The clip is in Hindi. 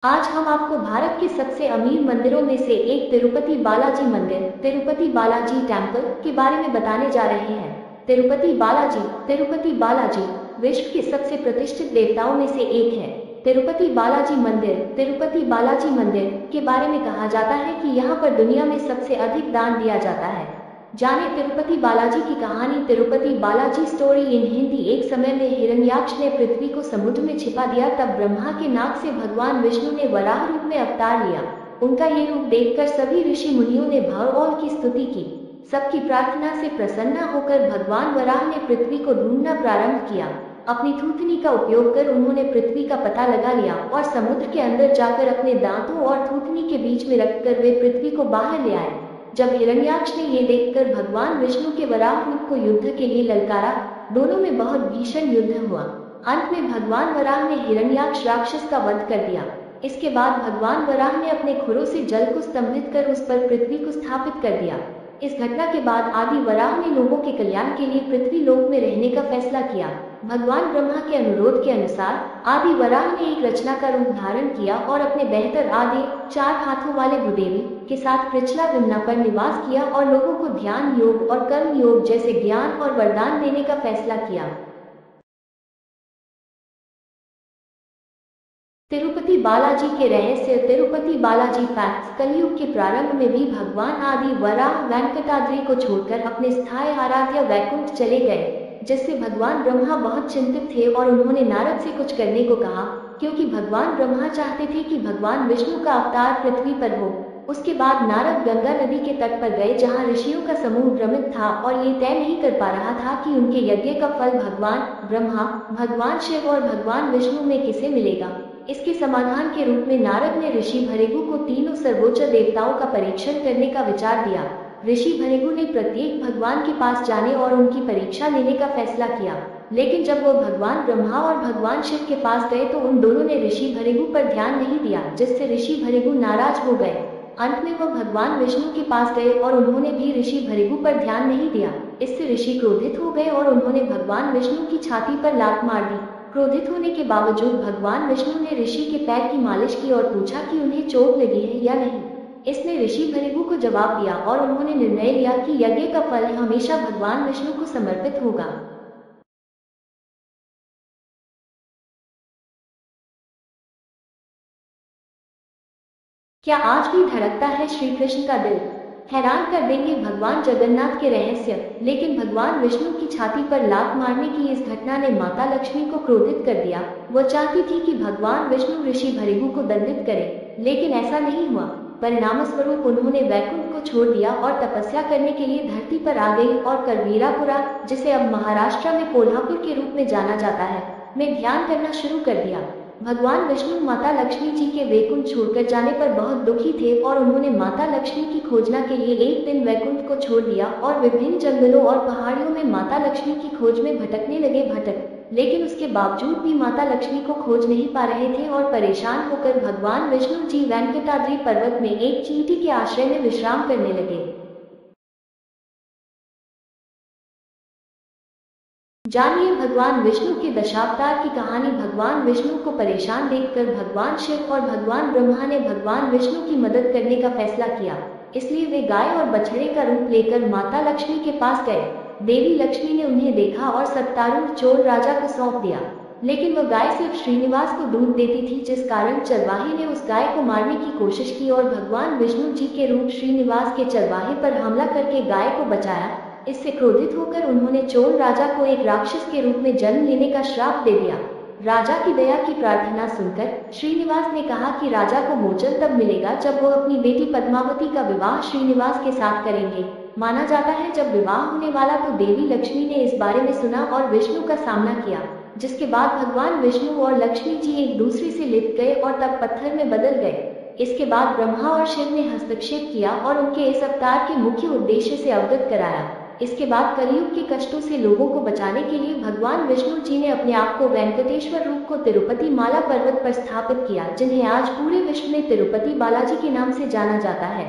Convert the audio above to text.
आज हम आपको भारत के सबसे अमीर मंदिरों में से एक तिरुपति बालाजी मंदिर, तिरुपति बालाजी टेम्पल के बारे में बताने जा रहे हैं। तिरुपति बालाजी विश्व के सबसे प्रतिष्ठित देवताओं में से एक है। तिरुपति बालाजी मंदिर के बारे में कहा जाता है कि यहाँ पर दुनिया में सबसे अधिक दान दिया जाता है। जाने तिरुपति बालाजी की कहानी। Tirupati Balaji story in Hindi. एक समय में हिरण्याक्ष ने पृथ्वी को समुद्र में छिपा दिया, तब ब्रह्मा के नाक से भगवान विष्णु ने वराह रूप में अवतार लिया। उनका ये रूप देखकर सभी ऋषि मुनियों ने भगवान की स्तुति की। सबकी प्रार्थना से प्रसन्न होकर भगवान वराह ने पृथ्वी को ढूंढना प्रारंभ किया। अपनी थूथनी का उपयोग कर उन्होंने पृथ्वी का पता लगा लिया और समुद्र के अंदर जाकर अपने दांतों और थूथनी के बीच में रखकर वे पृथ्वी को बाहर ले आए। जब हिरण्याक्ष ने ये देखकर भगवान विष्णु के वराह रूप को युद्ध के लिए ललकारा, दोनों में बहुत भीषण युद्ध हुआ। अंत में भगवान वराह ने हिरण्याक्ष राक्षस का वध कर दिया। इसके बाद भगवान वराह ने अपने खुरों से जल को स्तंभित कर उस पर पृथ्वी को स्थापित कर दिया। इस घटना के बाद आदि वराह ने लोगों के कल्याण के लिए पृथ्वी लोक में रहने का फैसला किया। भगवान ब्रह्मा के अनुरोध के अनुसार आदि वराह ने एक रचना का रूप धारण किया और अपने बेहतर आदि 4 हाथों वाले भूदेवी के साथ पृछला विमना पर निवास किया और लोगों को ध्यान योग और कर्म योग जैसे ज्ञान और वरदान देने का फैसला किया। तिरुपति बालाजी के रहस्य। तिरुपति बालाजी फैक्ट्स। कलयुग के प्रारंभ में भी भगवान आदि वराह वेंकटाद्रि को छोड़कर अपने स्थायी आराध्य वैकुंठ चले गए, जिससे भगवान ब्रह्मा बहुत चिंतित थे और उन्होंने नारद से कुछ करने को कहा, क्योंकि भगवान ब्रह्मा चाहते थे कि भगवान विष्णु का अवतार पृथ्वी पर हो। उसके बाद नारद गंगा नदी के तट पर गए, जहां ऋषियों का समूह भ्रमित था और ये तय नहीं कर पा रहा था कि उनके यज्ञ का फल भगवान ब्रह्मा, भगवान शिव और भगवान विष्णु में किसे मिलेगा। इसके समाधान के रूप में नारद ने ऋषि भृगु को तीनों सर्वोच्च देवताओं का परीक्षण करने का विचार दिया। ऋषि भृगु ने प्रत्येक भगवान के पास जाने और उनकी परीक्षा लेने का फैसला किया, लेकिन जब वो भगवान ब्रह्मा और भगवान शिव के पास गए तो उन दोनों ने ऋषि भृगु पर ध्यान नहीं दिया, जिससे ऋषि भृगु नाराज हो गए। अंत में वो भगवान विष्णु के पास गए और उन्होंने भी ऋषि भृगु पर ध्यान नहीं दिया। इससे ऋषि क्रोधित हो गए और उन्होंने भगवान विष्णु की छाती पर लात मार दी। क्रोधित होने के बावजूद भगवान विष्णु ने ऋषि के पैर की मालिश की और पूछा कि उन्हें चोट लगी है या नहीं। इसने ऋषि भृगु को जवाब दिया और उन्होंने निर्णय लिया कि यज्ञ का फल हमेशा भगवान विष्णु को समर्पित होगा। क्या आज भी धड़कता है श्री कृष्ण का दिल? हैरान कर देंगे भगवान जगन्नाथ के रहस्य। लेकिन भगवान विष्णु की छाती पर लात मारने की इस घटना ने माता लक्ष्मी को क्रोधित कर दिया। वो चाहती थी कि भगवान विष्णु ऋषि भृगु को दंडित करे, लेकिन ऐसा नहीं हुआ। परिणाम स्वरूप उन्होंने वैकुंठ को छोड़ दिया और तपस्या करने के लिए धरती पर आ गई और करवीरापुरा, जिसे अब महाराष्ट्र में कोल्हापुर के रूप में जाना जाता है, में ध्यान करना शुरू कर दिया। भगवान विष्णु माता लक्ष्मी जी के वैकुंठ छोड़कर जाने पर बहुत दुखी थे और उन्होंने माता लक्ष्मी की खोजना के लिए एक दिन वैकुंठ को छोड़ दिया और विभिन्न जंगलों और पहाड़ियों में माता लक्ष्मी की खोज में भटकने लगे। लेकिन उसके बावजूद भी माता लक्ष्मी को खोज नहीं पा रहे थे और परेशान होकर भगवान विष्णु जी वेंकटाद्रि पर्वत में एक चींटी के आश्रय में विश्राम करने लगे। जानिए भगवान विष्णु के दशावतार की कहानी। भगवान विष्णु को परेशान देखकर भगवान शिव और भगवान ब्रह्मा ने भगवान विष्णु की मदद करने का फैसला किया। इसलिए वे गाय और बछड़े का रूप लेकर माता लक्ष्मी के पास गए। देवी लक्ष्मी ने उन्हें देखा और सत्तारूढ़ चोर राजा को सौंप दिया, लेकिन वह गाय सिर्फ श्रीनिवास को दूध देती थी, जिस कारण चरवाहे ने उस गाय को मारने की कोशिश की और भगवान विष्णु जी के रूप श्रीनिवास के चरवाहे पर हमला करके गाय को बचाया। इससे क्रोधित होकर उन्होंने चोर राजा को एक राक्षस के रूप में जन्म लेने का श्राप दे दिया। राजा की दया की प्रार्थना सुनकर श्रीनिवास ने कहा कि राजा को मोचन तब मिलेगा जब वो अपनी बेटी पद्मावती का विवाह श्रीनिवास के साथ करेंगे। माना जाता है जब विवाह होने वाला तो देवी लक्ष्मी ने इस बारे में सुना और विष्णु का सामना किया, जिसके बाद भगवान विष्णु और लक्ष्मी जी एक दूसरे से लिपट गए और तब पत्थर में बदल गए। इसके बाद ब्रह्मा और शिव ने हस्तक्षेप किया और उनके इस अवतार के मुख्य उद्देश्य से अवगत कराया। इसके बाद कलयुग के कष्टों से लोगों को बचाने के लिए भगवान विष्णु जी ने अपने आप को वेंकटेश्वर रूप को तिरुपति माला पर्वत पर स्थापित किया, जिन्हें आज पूरे विश्व में तिरुपति बालाजी के नाम से जाना जाता है।